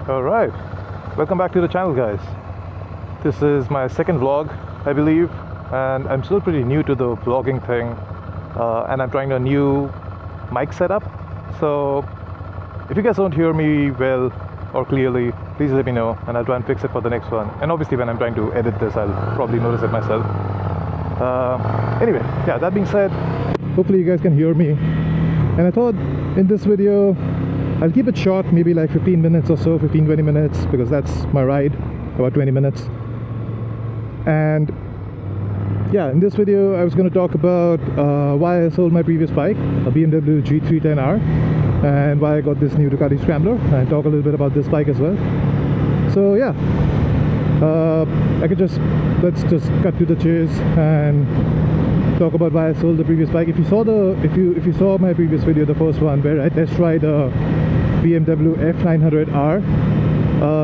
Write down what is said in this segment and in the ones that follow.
Alright, welcome back to the channel, guys. This is my second vlog, I believe, and I'm still pretty new to the vlogging thing, and I'm trying a new mic setup. So if you guys don't hear me well or clearly, please let me know and I'll try and fix it for the next one. And obviously when I'm trying to edit this, I'll probably notice it myself. Anyway, yeah, that being said, hopefully you guys can hear me. And I thought in this video I'll keep it short, maybe like 15 minutes or so, 15-20 minutes, because that's my ride, about 20 minutes. And yeah, in this video I was going to talk about why I sold my previous bike, a BMW G310R, and why I got this new Ducati Scrambler, and talk a little bit about this bike as well. So yeah, let's just cut to the chase and talk about why I sold the previous bike. If you saw my previous video, the first one where I test ride a BMW F900R,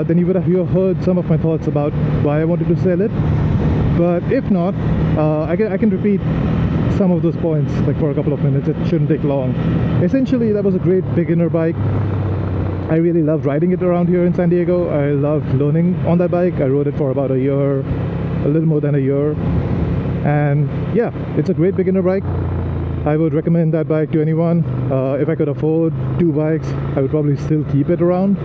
then you would have heard some of my thoughts about why I wanted to sell it. But if not, I can repeat some of those points like for a couple of minutes. It shouldn't take long. Essentially, that was a great beginner bike. I really loved riding it around here in San Diego. I loved learning on that bike. I rode it for about a year, a little more than a year. And yeah, it's a great beginner bike. I would recommend that bike to anyone. If I could afford two bikes, I would probably still keep it around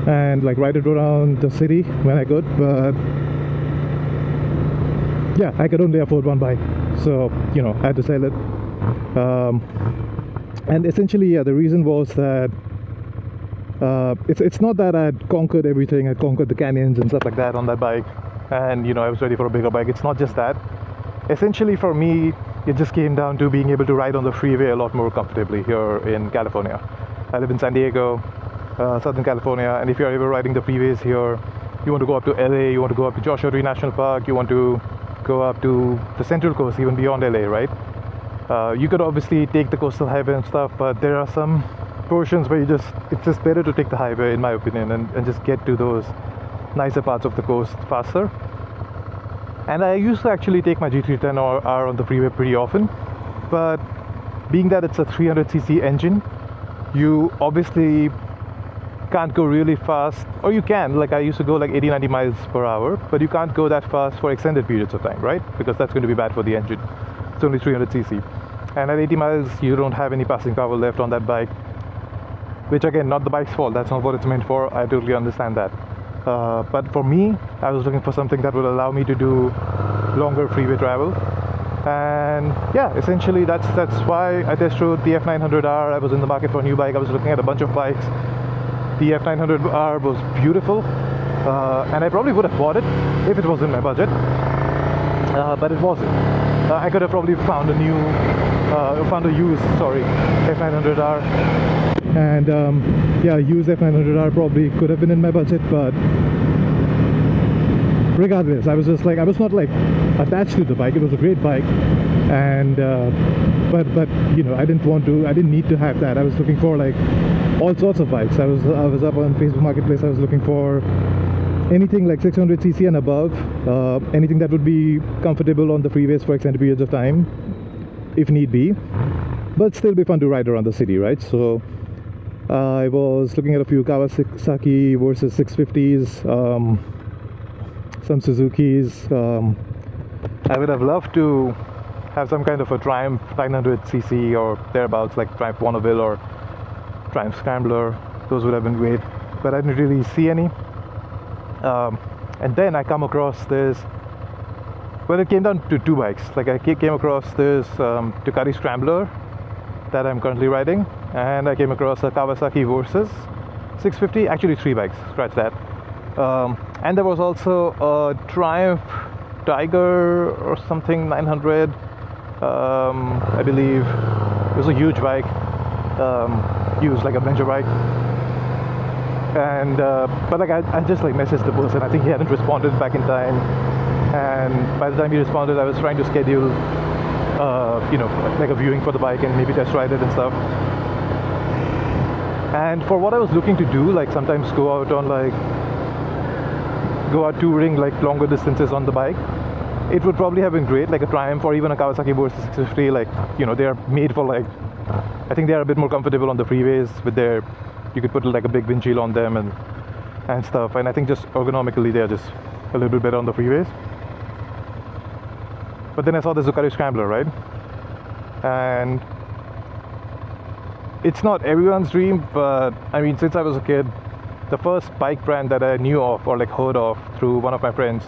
and like ride it around the city when I could. But yeah, I could only afford one bike, so you know, I had to sell it. And essentially, yeah, the reason was that it's not that I had conquered everything. I conquered the canyons and stuff like that on that bike, and you know, I was ready for a bigger bike. It's not just that. Essentially, for me, it just came down to being able to ride on the freeway a lot more comfortably here in California. I live in San Diego, Southern California, and if you're ever riding the freeways here, you want to go up to LA, you want to go up to Joshua Tree National Park, you want to go up to the Central Coast, even beyond LA, right? You could obviously take the coastal highway and stuff, but there are some portions where it's just better to take the highway, in my opinion, and just get to those nicer parts of the coast faster. And I used to actually take my G310R on the freeway pretty often, but being that it's a 300cc engine, you obviously can't go really fast, or you can, like I used to go like 80-90 miles per hour, but you can't go that fast for extended periods of time, right? Because that's going to be bad for the engine. It's only 300cc, and at 80 miles you don't have any passing power left on that bike, which again, not the bike's fault, that's not what it's meant for. I totally understand that. But for me, I was looking for something that would allow me to do longer freeway travel. And yeah, essentially that's why I test rode the F900R. I was in the market for a new bike. I was looking at a bunch of bikes. The F900R was beautiful, and I probably would have bought it if it was in my budget, but it wasn't. I could have probably found a used F900R, and yeah, used F900R probably could have been in my budget. But regardless, I was not like attached to the bike. It was a great bike, and but you know, I didn't need to have that. I was looking for like all sorts of bikes. I was up on Facebook Marketplace. I was looking for anything like 600cc and above, anything that would be comfortable on the freeways for extended periods of time, if need be, but still be fun to ride around the city, right? So I was looking at a few Kawasaki versus 650s, some Suzukis. I would have loved to have some kind of a Triumph 900cc or thereabouts, like Triumph Bonneville or Triumph Scrambler. Those would have been great, but I didn't really see any. And then I come across this, well, it came down to two bikes. Like I came across this Ducati Scrambler that I'm currently riding, and I came across a Kawasaki Versys 650, actually three bikes, scratch that. And there was also a Triumph Tiger or something 900, I believe. It was a huge bike, used like a adventure bike. And but like I just like messaged the person. I think he hadn't responded back in time, and by the time he responded, I was trying to schedule you know, like a viewing for the bike and maybe test ride it and stuff. And for what I was looking to do, like sometimes go out touring like longer distances on the bike, it would probably have been great, like a Triumph or even a Kawasaki Versys 650. Like, you know, they are made for like, I think they are a bit more comfortable on the freeways with their you could put like a big windshield on them and stuff, and I think just ergonomically they're just a little bit better on the freeways. But then I saw the Ducati Scrambler, right? And it's not everyone's dream, but I mean, since I was a kid, the first bike brand that I knew of or like heard of through one of my friends,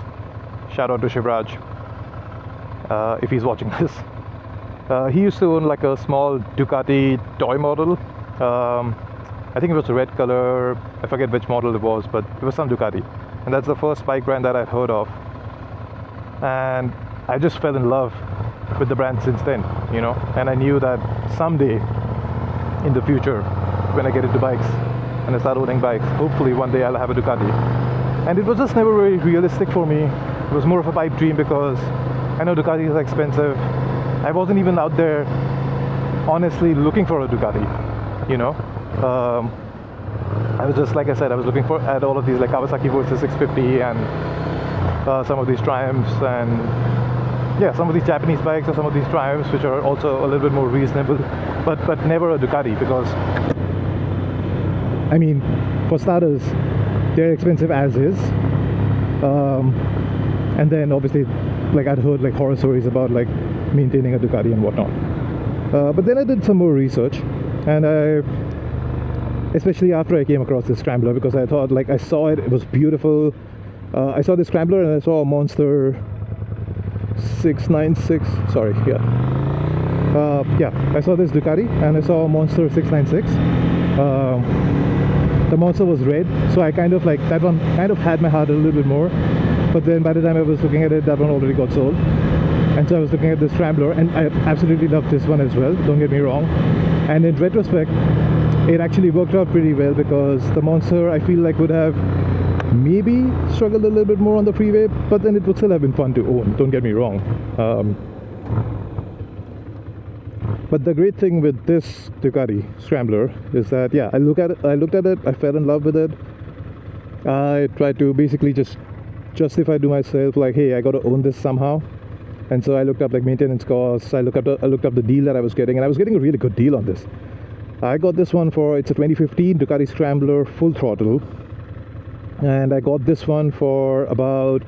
shout out to Shivraj, if he's watching this, he used to own like a small Ducati toy model. I think it was a red color, I forget which model it was, but it was some Ducati, and that's the first bike brand that I've heard of, and I just fell in love with the brand since then, you know. And I knew that someday in the future, when I get into bikes and I start owning bikes, hopefully one day I'll have a Ducati. And it was just never very realistic for me. It was more of a pipe dream because I know Ducati is expensive. I wasn't even out there honestly looking for a Ducati, you know. I was just, like I said, I was looking at all of these like Kawasaki Versus 650 and some of these Triumphs, and yeah, some of these Japanese bikes or some of these Triumphs, which are also a little bit more reasonable, but never a Ducati, because I mean, for starters, they're expensive as is, and then obviously, like, I'd heard like horror stories about like maintaining a Ducati and whatnot. But then I did some more research, and especially after I came across this Scrambler, because I thought, like, I saw it, it was beautiful. I saw this Scrambler and I saw a Monster 696, sorry, I saw this Ducati and I saw a Monster 696. The Monster was red, so I kind of like, that one kind of had my heart a little bit more, but then by the time I was looking at it, that one already got sold. And so I was looking at the Scrambler, and I absolutely loved this one as well, don't get me wrong. And in retrospect, it actually worked out pretty well, because the Monster, I feel like, would have maybe struggled a little bit more on the freeway, but then it would still have been fun to own, don't get me wrong. But the great thing with this Ducati Scrambler is that, yeah, I looked at it, I fell in love with it. I tried to basically just justify to myself, like, hey, I got to own this somehow. And so I looked up like maintenance costs, I looked up the deal that I was getting, and I was getting a really good deal on this. I got this one for, it's a 2015 Ducati Scrambler Full Throttle, and I got this one for about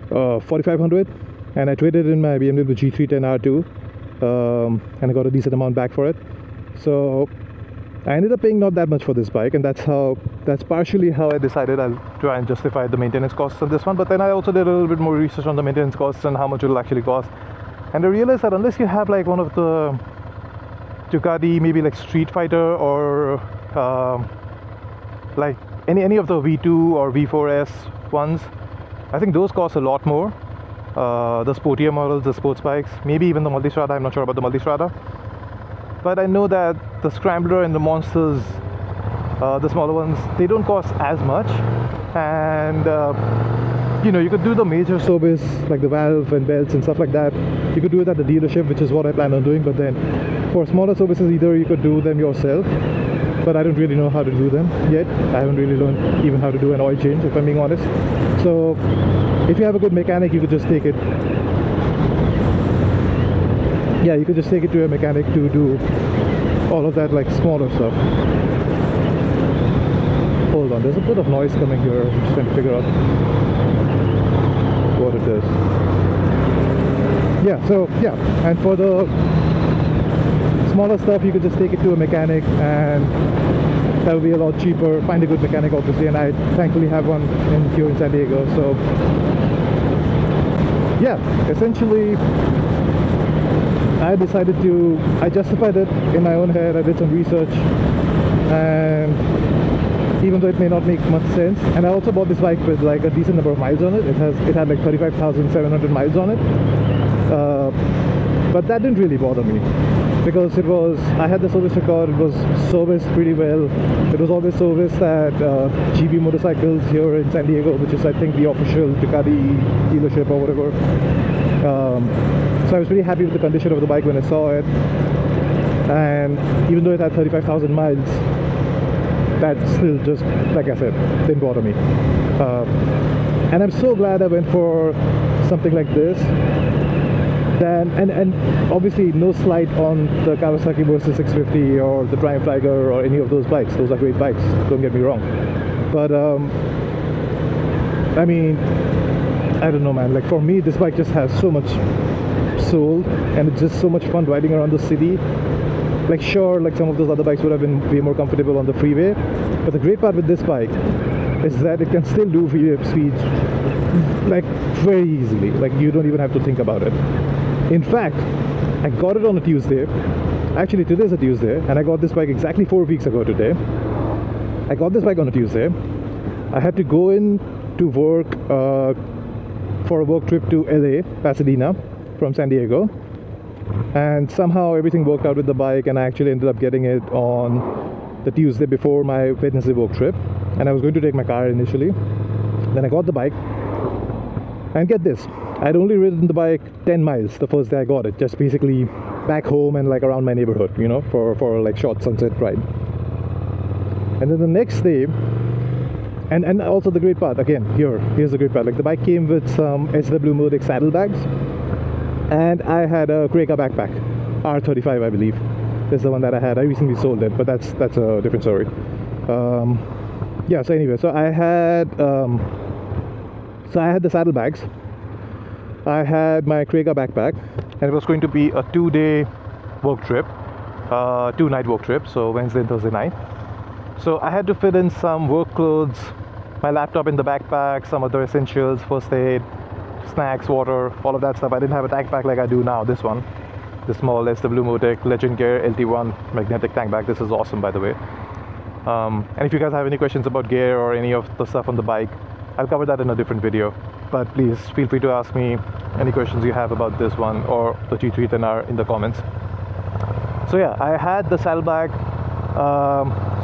4,500, and I traded in my BMW G310R too, and I got a decent amount back for it. So I ended up paying not that much for this bike, and that's partially how I decided I'll try and justify the maintenance costs on this one. But then I also did a little bit more research on the maintenance costs and how much it'll actually cost, and I realized that unless you have like one of the Ducati, maybe like Street Fighter, or like any of the V2 or V4S ones, I think those cost a lot more. The sportier models, the sports bikes, maybe even the Multistrada. I'm not sure about the Multistrada, but I know that the Scrambler and the Monsters, the smaller ones, they don't cost as much. And you know, you could do the major service like the valve and belts and stuff like that, you could do it at the dealership, which is what I plan on doing. But then for smaller services, either you could do them yourself, but I don't really know how to do them yet. I haven't really learned even how to do an oil change, if I'm being honest. So if you have a good mechanic, you could just take it, yeah, you could just take it to a mechanic to do all of that like smaller stuff. Hold on, there's a bit of noise coming here. I'm just trying to figure out what it is. Yeah, so yeah, and for the smaller stuff, you could just take it to a mechanic, and that would be a lot cheaper. Find a good mechanic, obviously, and I thankfully have one here in San Diego. So yeah, essentially I justified it in my own head. I did some research, and even though it may not make much sense, and I also bought this bike with like a decent number of miles on it. It had like 35,700 miles on it, but that didn't really bother me, because I had the service record. It was serviced pretty well. It was always serviced at GB Motorcycles here in San Diego, which is, I think, the official Ducati dealership or whatever. So I was pretty happy with the condition of the bike when I saw it, and even though it had 35,000 miles, that still, just like I said, didn't bother me. And I'm so glad I went for something like this, then and obviously no slight on the Kawasaki versus 650 or the Triumph Tiger or any of those bikes. Those are great bikes, don't get me wrong, but I mean, I don't know, man. Like, for me, this bike just has so much soul, and it's just so much fun riding around the city. Like, sure, like some of those other bikes would have been way more comfortable on the freeway, but the great part with this bike is that it can still do freeway speeds like very easily. Like, you don't even have to think about it. In fact, I got it on a Tuesday. Actually, today's a Tuesday, and I got this bike exactly 4 weeks ago today. I got this bike on a Tuesday. I had to go in to work for a work trip to LA, Pasadena, from San Diego, and somehow everything worked out with the bike, and I actually ended up getting it on the Tuesday before my Wednesday work trip. And I was going to take my car initially. Then I got the bike, and get this, I'd only ridden the bike 10 miles the first day I got it, just basically back home and like around my neighborhood, you know, for like short sunset ride. And then the next day, and also the great part, again, here's the great part, like the bike came with some SW Modic saddlebags, and I had a Kreka backpack, R35 I believe. This is the one that I had. I recently sold it, but that's a different story. Yeah, so anyway, so I had the saddlebags, I had my Kreka backpack, and it was going to be a 2-day work trip, 2-night work trip, so Wednesday and Thursday night. So I had to fit in some work clothes, my laptop in the backpack, some other essentials, first aid, snacks, water, all of that stuff. I didn't have a tank pack like I do now, this one. The small SW Modic Legend Gear LT1 magnetic tank bag. This is awesome, by the way. And if you guys have any questions about gear or any of the stuff on the bike, I'll cover that in a different video. But please feel free to ask me any questions you have about this one or the G310R in the comments. So yeah, I had the saddlebag.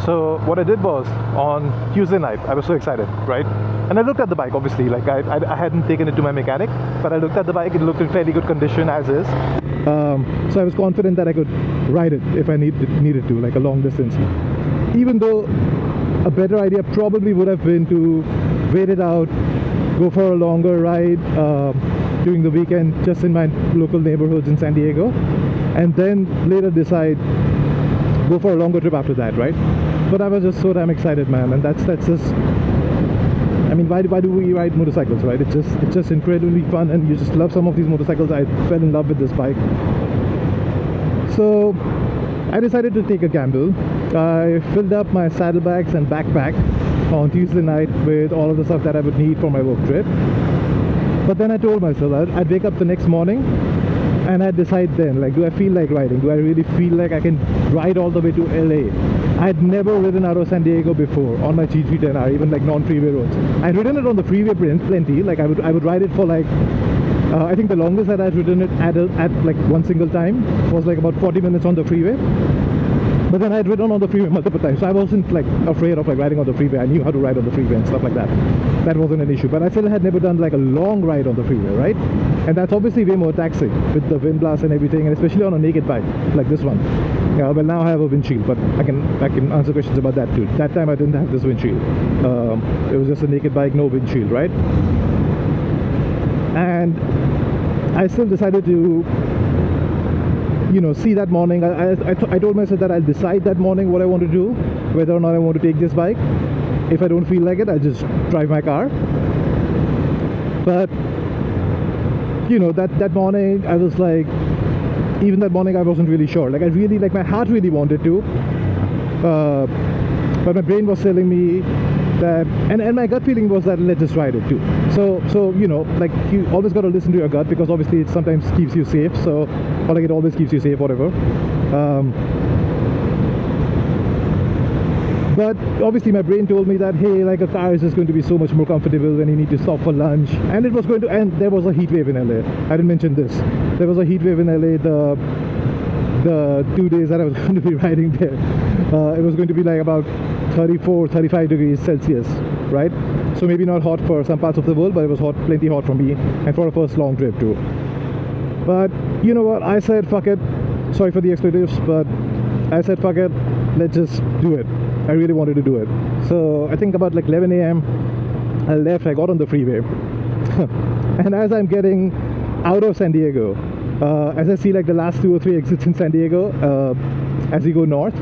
So what I did was, on Tuesday night, I was so excited, right? And I looked at the bike, obviously, like I hadn't taken it to my mechanic, but I looked at the bike, it looked in fairly good condition as is. So I was confident that I could ride it if I needed to, like a long distance. Even though a better idea probably would have been to wait it out, go for a longer ride during the weekend just in my local neighborhoods in San Diego, and then later decide go for a longer trip after that, right? But I was just so damn excited, man, and that's just, I mean, why do we ride motorcycles, right? It's just incredibly fun, and you just love some of these motorcycles. I fell in love with this bike, so I decided to take a gamble. I filled up my saddlebags and backpack on Tuesday night with all of the stuff that I would need for my work trip. But then I told myself I'd wake up the next morning and I'd decide then, like, do I feel like riding? Do I really feel like I can ride all the way to LA? I'd never ridden out of San Diego before on my G310R, even like non-freeway roads. I'd ridden it on the freeway plenty, like I would ride it for like, I think the longest that I'd ridden it at like one single time was like about 40 minutes on the freeway. But then I'd ridden on the freeway multiple times, so I wasn't like afraid of like riding on the freeway. I knew how to ride on the freeway and stuff like that. That wasn't an issue. But I still had never done like a long ride on the freeway, right? And that's obviously way more taxing with the wind blast and everything, and especially on a naked bike like this one. Yeah, well, now I have a windshield, but I can answer questions about that too. That time I didn't have this windshield. It was just a naked bike, no windshield, right? And I still decided to, you know, see that morning. I told myself that I'll decide that morning what I want to do, whether or not I want to take this bike. If I don't feel like it, I'll just drive my car. But you know, that morning I was like, even that morning I wasn't really sure. Like, I really, like, my heart really wanted to, but my brain was telling me that, and my gut feeling was that let's just ride it too. So you know, like, you always got to listen to your gut, because obviously it sometimes keeps you safe. So, or like, it always keeps you safe, whatever. But obviously my brain told me that, hey, like, a car is just going to be so much more comfortable when you need to stop for lunch. And it was going to, and there was a heat wave in LA. I didn't mention this. There was a heat wave in LA the 2 days that I was going to be riding there. It was going to be like about 34, 35 degrees Celsius, right? So maybe not hot for some parts of the world, but it was hot, plenty hot for me, and for a first long trip too. But you know what? I said, fuck it. Sorry for the expletives, but I said, fuck it. Let's just do it. I really wanted to do it. So I think about like 11 a.m. I got on the freeway. And as I'm getting out of San Diego, As I see like the last 2 or 3 exits in San Diego, as you go north,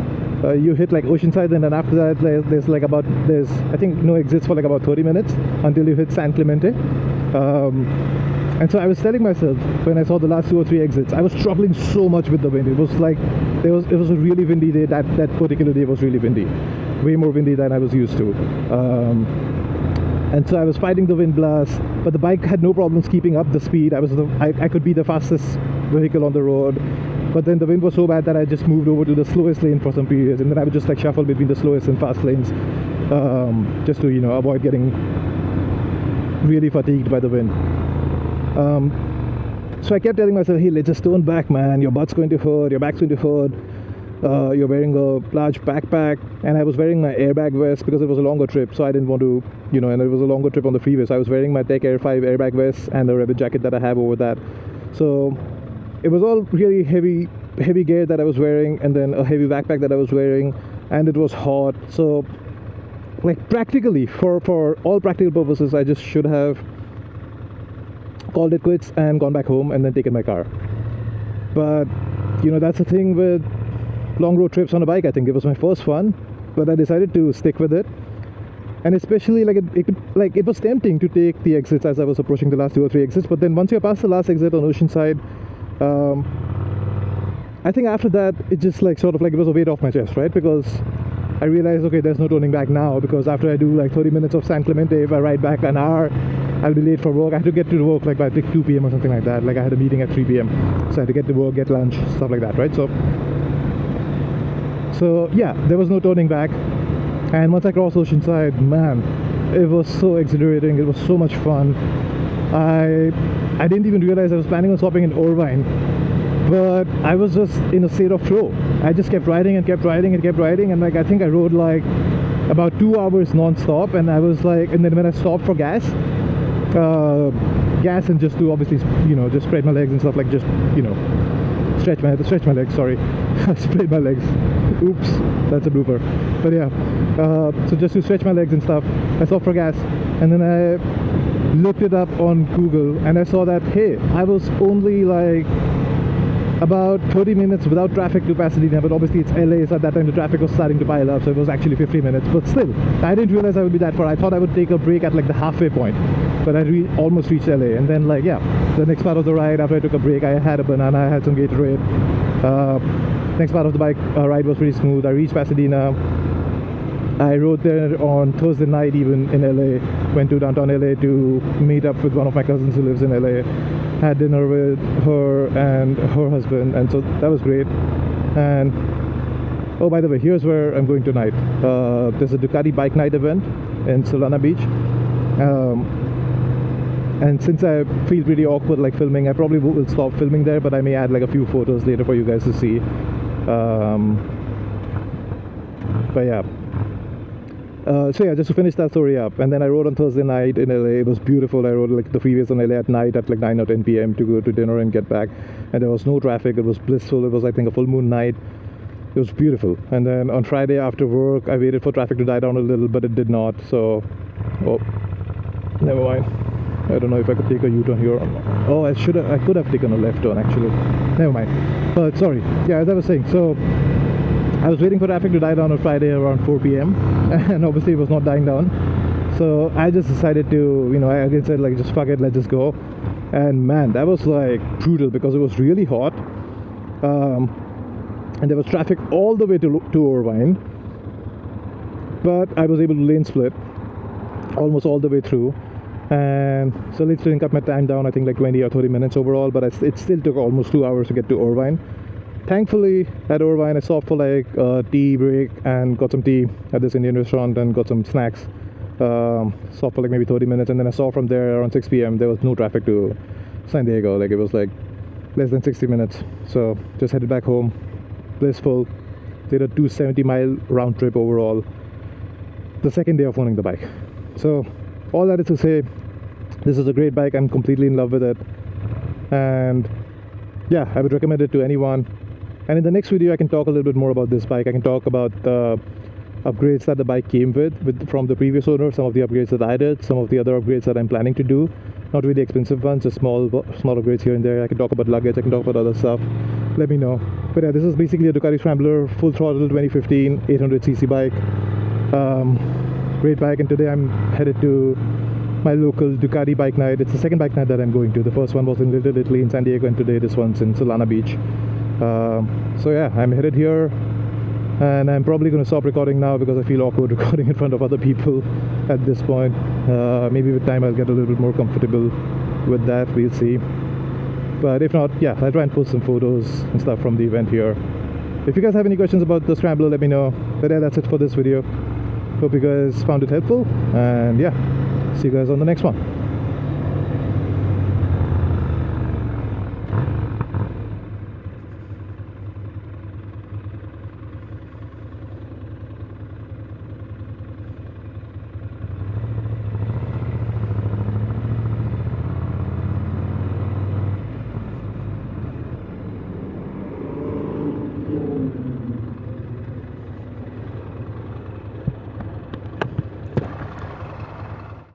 you hit like Oceanside, and then after that there's I think no exits for like about 30 minutes until you hit San Clemente. And so I was telling myself when I saw the last 2 or 3 exits, I was struggling so much with the wind. It was like it was a really windy day. That particular day was really windy, way more windy than I was used to. And so I was fighting the wind blast, but the bike had no problems keeping up the speed. I could be the fastest vehicle on the road, but then the wind was so bad that I just moved over to the slowest lane for some periods, and then I would just like shuffle between the slowest and fast lanes, just to avoid getting really fatigued by the wind. So I kept telling myself, hey, let's just tone back, man. Your butt's going to hurt, your back's going to hurt. You're wearing a large backpack, and I was wearing my airbag vest because it was a longer trip, so I didn't want to, and it was a longer trip on the freeway, so I was wearing my Tech Air 5 airbag vest and a Revit jacket that I have over that. So it was all really heavy gear that I was wearing, and then a heavy backpack that I was wearing, and it was hot. So like practically, for all practical purposes, I just should have called it quits and gone back home and then taken my car. But that's the thing with long road trips on a bike. I think it was my first one, but I decided to stick with it. And especially it was tempting to take the exits as I was approaching the last 2 or 3 exits, but then once you're past the last exit on Oceanside, I think after that it just it was a weight off my chest, right? Because I realized, okay, there's no turning back now, because after I do like 30 minutes of San Clemente, if I ride back an hour, I'll be late for work. I had to get to work like by 2 p.m. or something like that. Like I had a meeting at 3 p.m. so I had to get to work, get lunch, stuff like that, right? So yeah, there was no turning back. And once I crossed Oceanside, man, it was so exhilarating. It was so much fun. I didn't even realize I was planning on stopping in Irvine, but I was just in a state of flow. I just kept riding and kept riding and kept riding, and I think I rode like about 2 hours non-stop, and I was like, and then when I stopped for gas and just to obviously just spread my legs and stuff, like just stretch my legs, sorry. Spread my legs, oops, that's a blooper. But yeah, so just to stretch my legs and stuff, I stopped for gas, and then I looked it up on Google, and I saw that, hey, I was only like about 30 minutes without traffic to Pasadena, but obviously it's LA, so at that time the traffic was starting to pile up, so it was actually 50 minutes, but still, I didn't realize I would be that far. I thought I would take a break at like the halfway point, but I almost reached LA, and then like, yeah, the next part of the ride, after I took a break, I had a banana, I had some Gatorade. Next part of the bike ride was pretty smooth. I reached Pasadena. I rode there on Thursday night, even in LA, went to downtown LA to meet up with one of my cousins who lives in LA, had dinner with her and her husband, and so that was great. And oh, by the way, here's where I'm going tonight. There's a Ducati bike night event in Solana Beach, and since I feel really awkward like filming, I probably will stop filming there, but I may add like a few photos later for you guys to see. But yeah, so yeah, just to finish that story up, and then I rode on Thursday night in LA. It was beautiful. I rode like the freeways on LA at night at like 9 or 10 p.m. to go to dinner and get back, and there was no traffic. It was blissful. It was, I think, a full moon night. It was beautiful. And then on Friday after work, I waited for traffic to die down a little, but it did not. So, oh, never mind. I don't know if I could take a U-turn here or not. Oh, I could have taken a left turn actually. Never mind. But sorry. Yeah, as I was saying, so I was waiting for traffic to die down on Friday around 4 p.m. and obviously it was not dying down. So I just decided to, I again said like, just fuck it, let's just go. And man, that was like brutal because it was really hot. And there was traffic all the way to Irvine. But I was able to lane split almost all the way through. And so let's cut my time down, I think like 20 or 30 minutes overall, but it still took almost 2 hours to get to Irvine. Thankfully at Irvine I stopped for like a tea break and got some tea at this Indian restaurant and got some snacks. Stopped for like maybe 30 minutes, and then I saw from there around 6 p.m. there was no traffic to San Diego. Like it was like less than 60 minutes. So just headed back home, blissful. Did a 270-mile round trip overall, the second day of owning the bike. So all that is to say, this is a great bike. I'm completely in love with it, and yeah, I would recommend it to anyone. And in the next video I can talk a little bit more about this bike. I can talk about upgrades that the bike came with from the previous owner, some of the upgrades that I did, some of the other upgrades that I'm planning to do. Not really expensive ones, just small upgrades here and there. I can talk about luggage, I can talk about other stuff. Let me know. But yeah, this is basically a Ducati Scrambler Full Throttle 2015 800cc bike. Great bike, and today I'm headed to my local Ducati bike night. It's the second bike night that I'm going to. The first one was in Little Italy in San Diego, and today this one's in Solana Beach. So yeah, I'm headed here, and I'm probably going to stop recording now because I feel awkward recording in front of other people at this point. Maybe with time I'll get a little bit more comfortable with that, we'll see. But if not, yeah, I'll try and post some photos and stuff from the event here. If you guys have any questions about the Scrambler, let me know. But yeah, that's it for this video. Hope you guys found it helpful, and yeah, see you guys on the next one.